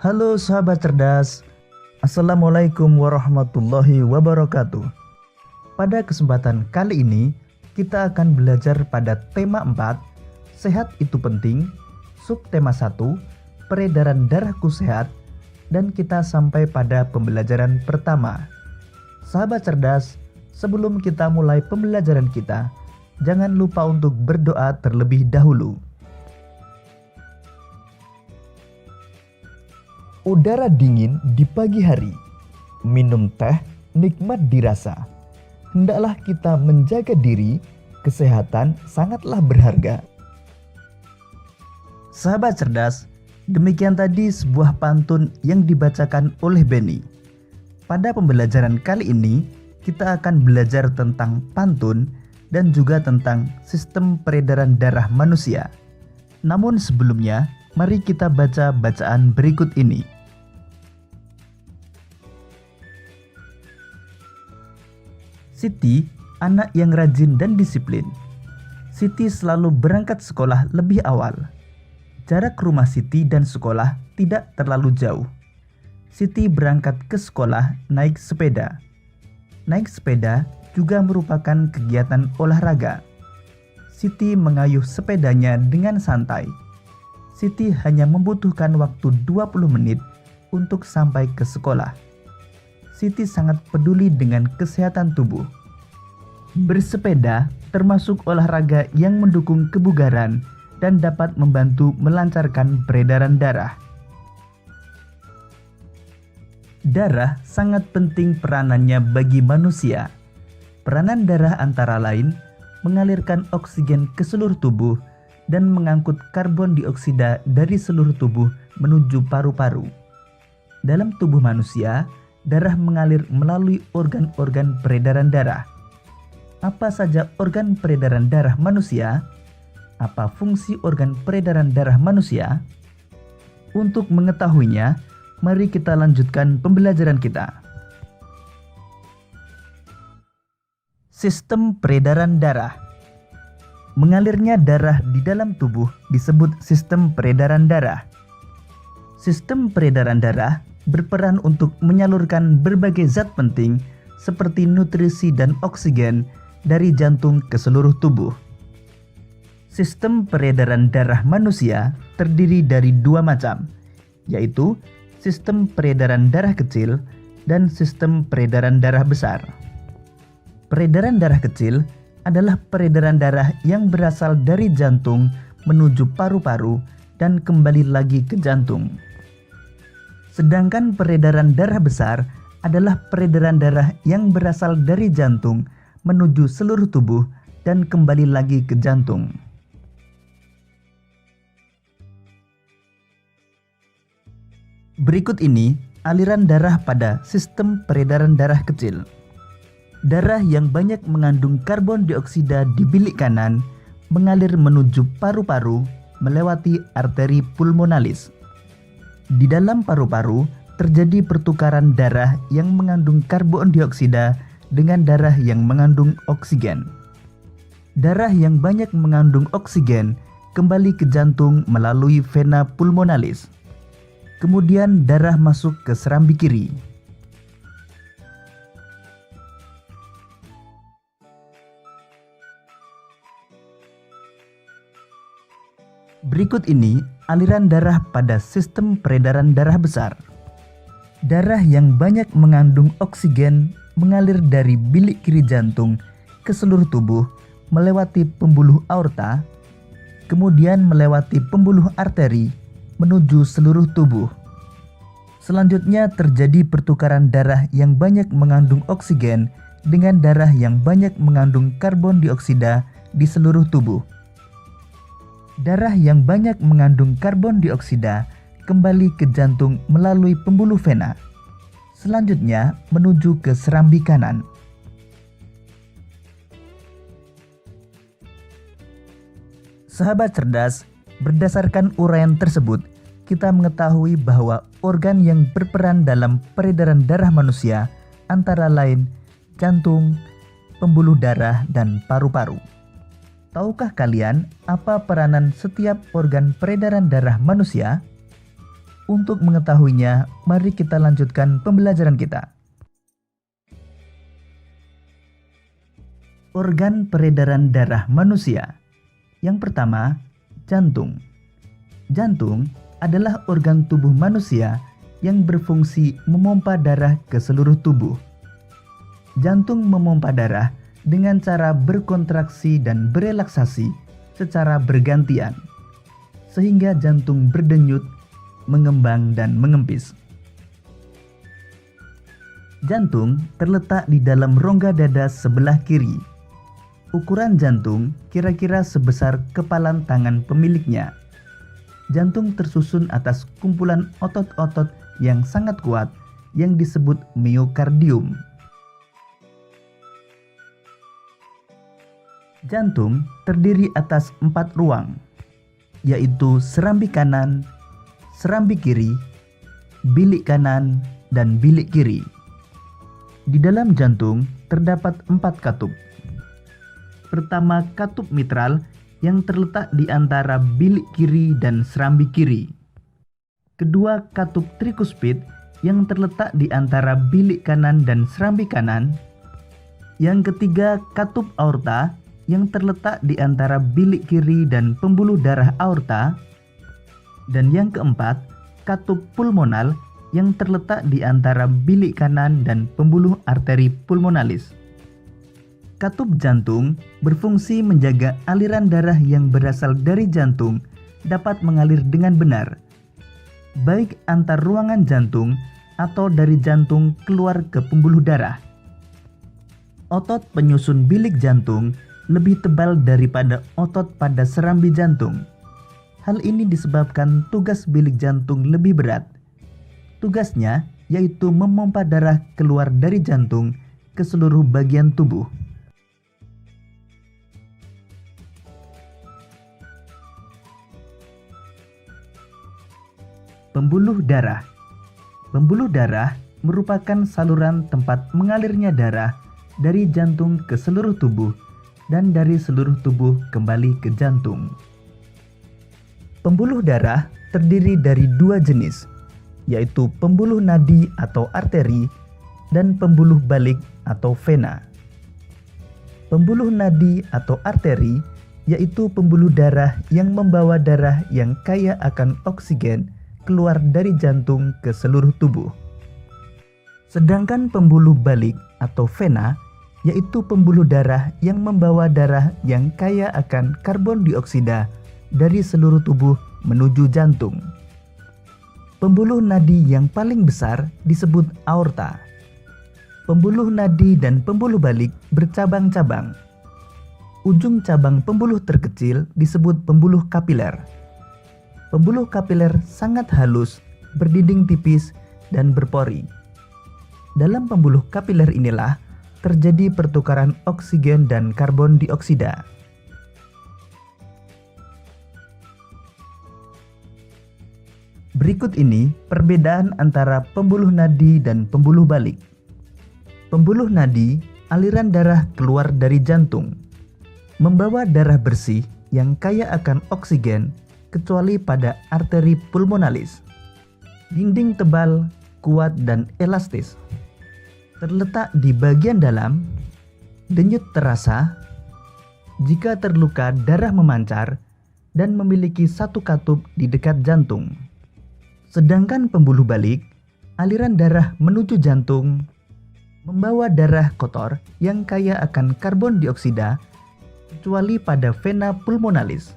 Halo sahabat cerdas, Assalamualaikum warahmatullahi wabarakatuh. Pada kesempatan kali ini, kita akan belajar pada tema 4, Sehat itu penting, subtema 1, Peredaran darahku sehat, dan kita sampai pada pembelajaran pertama. Sahabat cerdas, sebelum kita mulai pembelajaran kita, jangan lupa untuk berdoa terlebih dahulu. Udara dingin di pagi hari, minum teh nikmat dirasa. Hendaklah kita menjaga diri, kesehatan sangatlah berharga. Sahabat cerdas, demikian tadi sebuah pantun yang dibacakan oleh Benny. Pada pembelajaran kali ini, kita akan belajar tentang pantun dan juga tentang sistem peredaran darah manusia. Namun sebelumnya, mari kita baca bacaan berikut ini. Siti, anak yang rajin dan disiplin. Siti selalu berangkat sekolah lebih awal. Jarak rumah Siti dan sekolah tidak terlalu jauh. Siti berangkat ke sekolah naik sepeda. Naik sepeda juga merupakan kegiatan olahraga. Siti mengayuh sepedanya dengan santai. Siti hanya membutuhkan waktu 20 menit untuk sampai ke sekolah. Siti sangat peduli dengan kesehatan tubuh. Bersepeda termasuk olahraga yang mendukung kebugaran dan dapat membantu melancarkan peredaran darah. Darah sangat penting peranannya bagi manusia. Peranan darah antara lain mengalirkan oksigen ke seluruh tubuh dan mengangkut karbon dioksida dari seluruh tubuh menuju paru-paru. Dalam tubuh manusia, darah mengalir melalui organ-organ peredaran darah. Apa saja organ peredaran darah manusia? Apa fungsi organ peredaran darah manusia? Untuk mengetahuinya, mari kita lanjutkan pembelajaran kita. Sistem peredaran darah. Mengalirnya darah di dalam tubuh disebut sistem peredaran darah. Sistem peredaran darah berperan untuk menyalurkan berbagai zat penting seperti nutrisi dan oksigen dari jantung ke seluruh tubuh. Sistem peredaran darah manusia terdiri dari dua macam, yaitu sistem peredaran darah kecil dan sistem peredaran darah besar. Peredaran darah kecil adalah peredaran darah yang berasal dari jantung menuju paru-paru dan kembali lagi ke jantung. Sedangkan peredaran darah besar adalah peredaran darah yang berasal dari jantung menuju seluruh tubuh dan kembali lagi ke jantung. Berikut ini aliran darah pada sistem peredaran darah kecil. Darah yang banyak mengandung karbon dioksida di bilik kanan mengalir menuju paru-paru melewati arteri pulmonalis. Di dalam paru-paru terjadi pertukaran darah yang mengandung karbon dioksida dengan darah yang mengandung oksigen. Darah yang banyak mengandung oksigen kembali ke jantung melalui vena pulmonalis. Kemudian darah masuk ke serambi kiri. Berikut ini aliran darah pada sistem peredaran darah besar. Darah yang banyak mengandung oksigen mengalir dari bilik kiri jantung ke seluruh tubuh melewati pembuluh aorta, kemudian melewati pembuluh arteri menuju seluruh tubuh. Selanjutnya terjadi pertukaran darah yang banyak mengandung oksigen dengan darah yang banyak mengandung karbon dioksida di seluruh tubuh. Darah yang banyak mengandung karbon dioksida kembali ke jantung melalui pembuluh vena. Selanjutnya menuju ke serambi kanan. Sahabat cerdas, berdasarkan uraian tersebut, kita mengetahui bahwa organ yang berperan dalam peredaran darah manusia antara lain jantung, pembuluh darah, dan paru-paru. Tahukah kalian apa peranan setiap organ peredaran darah manusia? Untuk mengetahuinya, mari kita lanjutkan pembelajaran kita. Organ peredaran darah manusia. Yang pertama, jantung. Jantung adalah organ tubuh manusia yang berfungsi memompa darah ke seluruh tubuh. Jantung memompa darah dengan cara berkontraksi dan berelaksasi secara bergantian, sehingga jantung berdenyut, mengembang dan mengempis. Jantung terletak di dalam rongga dada sebelah kiri. Ukuran jantung kira-kira sebesar kepalan tangan pemiliknya. Jantung tersusun atas kumpulan otot-otot yang sangat kuat yang disebut miokardium. Jantung terdiri atas 4 ruang, yaitu serambi kanan, serambi kiri, bilik kanan, dan bilik kiri. Di dalam jantung terdapat 4 katup. Pertama, katup mitral yang terletak di antara bilik kiri dan serambi kiri. Kedua, katup trikuspid yang terletak di antara bilik kanan dan serambi kanan. Yang ketiga, katup aorta yang terletak di antara bilik kiri dan pembuluh darah aorta. Dan yang keempat, katup pulmonal yang terletak di antara bilik kanan dan pembuluh arteri pulmonalis. Katup jantung berfungsi menjaga aliran darah yang berasal dari jantung dapat mengalir dengan benar, baik antar ruangan jantung atau dari jantung keluar ke pembuluh darah. Otot penyusun bilik jantung lebih tebal daripada otot pada serambi jantung. Hal ini disebabkan tugas bilik jantung lebih berat. Tugasnya yaitu memompa darah keluar dari jantung ke seluruh bagian tubuh. Pembuluh darah. Pembuluh darah merupakan saluran tempat mengalirnya darah dari jantung ke seluruh tubuh dan dari seluruh tubuh kembali ke jantung. Pembuluh darah terdiri dari 2 jenis, yaitu pembuluh nadi atau arteri dan pembuluh balik atau vena. Pembuluh nadi atau arteri yaitu pembuluh darah yang membawa darah yang kaya akan oksigen keluar dari jantung ke seluruh tubuh. Sedangkan pembuluh balik atau vena yaitu pembuluh darah yang membawa darah yang kaya akan karbon dioksida dari seluruh tubuh menuju jantung. Pembuluh nadi yang paling besar disebut aorta. Pembuluh nadi dan pembuluh balik bercabang-cabang. Ujung cabang pembuluh terkecil disebut pembuluh kapiler. Pembuluh kapiler sangat halus, berdinding tipis, dan berpori. Dalam pembuluh kapiler inilah terjadi pertukaran oksigen dan karbon dioksida. Berikut ini perbedaan antara pembuluh nadi dan pembuluh balik. Pembuluh nadi, aliran darah keluar dari jantung, membawa darah bersih yang kaya akan oksigen kecuali pada arteri pulmonalis. Dinding tebal, kuat dan elastis. Terletak di bagian dalam, denyut terasa. Jika terluka, darah memancar dan memiliki 1 katup di dekat jantung. Sedangkan pembuluh balik, aliran darah menuju jantung, membawa darah kotor yang kaya akan karbon dioksida, kecuali pada vena pulmonalis.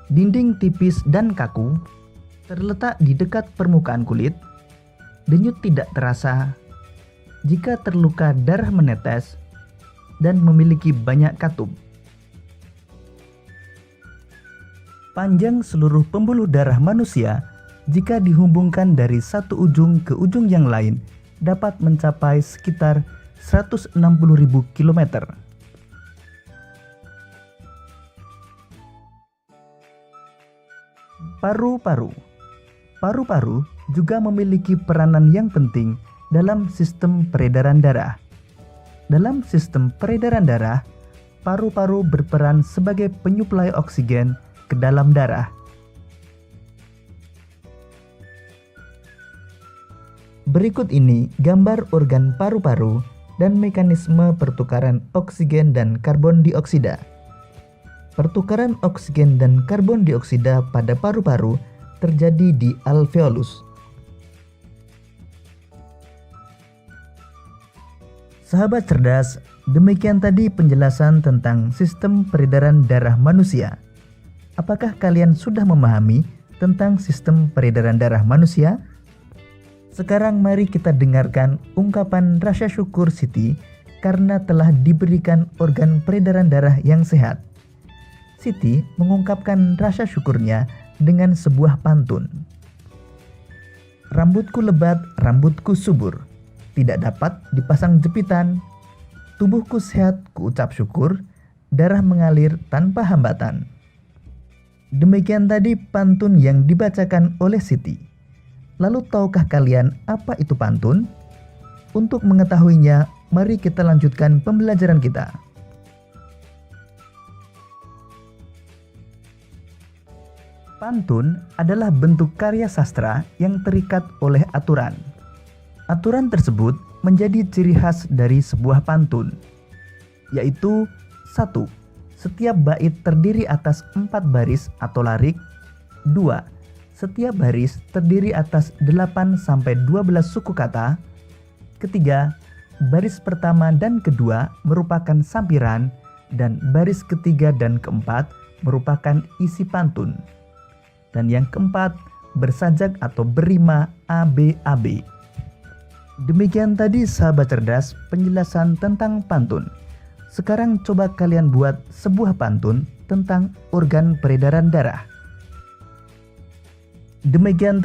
Dinding tipis dan kaku, terletak di dekat permukaan kulit, denyut tidak terasa. Jika terluka, darah menetes, dan memiliki banyak katup. Panjang seluruh pembuluh darah manusia jika dihubungkan dari satu ujung ke ujung yang lain dapat mencapai sekitar 160.000 km. Paru-paru. Paru-paru juga memiliki peranan yang penting dalam sistem peredaran darah. Dalam sistem peredaran darah, paru-paru berperan sebagai penyuplai oksigen ke dalam darah. Berikut ini gambar organ paru-paru dan mekanisme pertukaran oksigen dan karbon dioksida. Pertukaran oksigen dan karbon dioksida pada paru-paru terjadi di alveolus. Sahabat cerdas, demikian tadi penjelasan tentang sistem peredaran darah manusia. Apakah kalian sudah memahami tentang sistem peredaran darah manusia? Sekarang mari kita dengarkan ungkapan rasa syukur Siti karena telah diberikan organ peredaran darah yang sehat. Siti mengungkapkan rasa syukurnya dengan sebuah pantun. Rambutku lebat, rambutku subur, tidak dapat dipasang jepitan. Tubuhku sehat, kuucap syukur, darah mengalir tanpa hambatan. Demikian tadi pantun yang dibacakan oleh Siti. Lalu tahukah kalian apa itu pantun? Untuk mengetahuinya, mari kita lanjutkan pembelajaran kita. Pantun adalah bentuk karya sastra yang terikat oleh aturan. Aturan tersebut menjadi ciri khas dari sebuah pantun, yaitu 1. Setiap bait terdiri atas 4 baris atau larik. 2. Setiap baris terdiri atas 8-12 suku kata. Ketiga, baris pertama dan kedua merupakan sampiran, dan baris ketiga dan keempat merupakan isi pantun. Dan yang keempat, bersajak atau berima ABAB. Demikian tadi sahabat cerdas penjelasan tentang pantun. Sekarang coba kalian buat sebuah pantun tentang organ peredaran darah. Demikian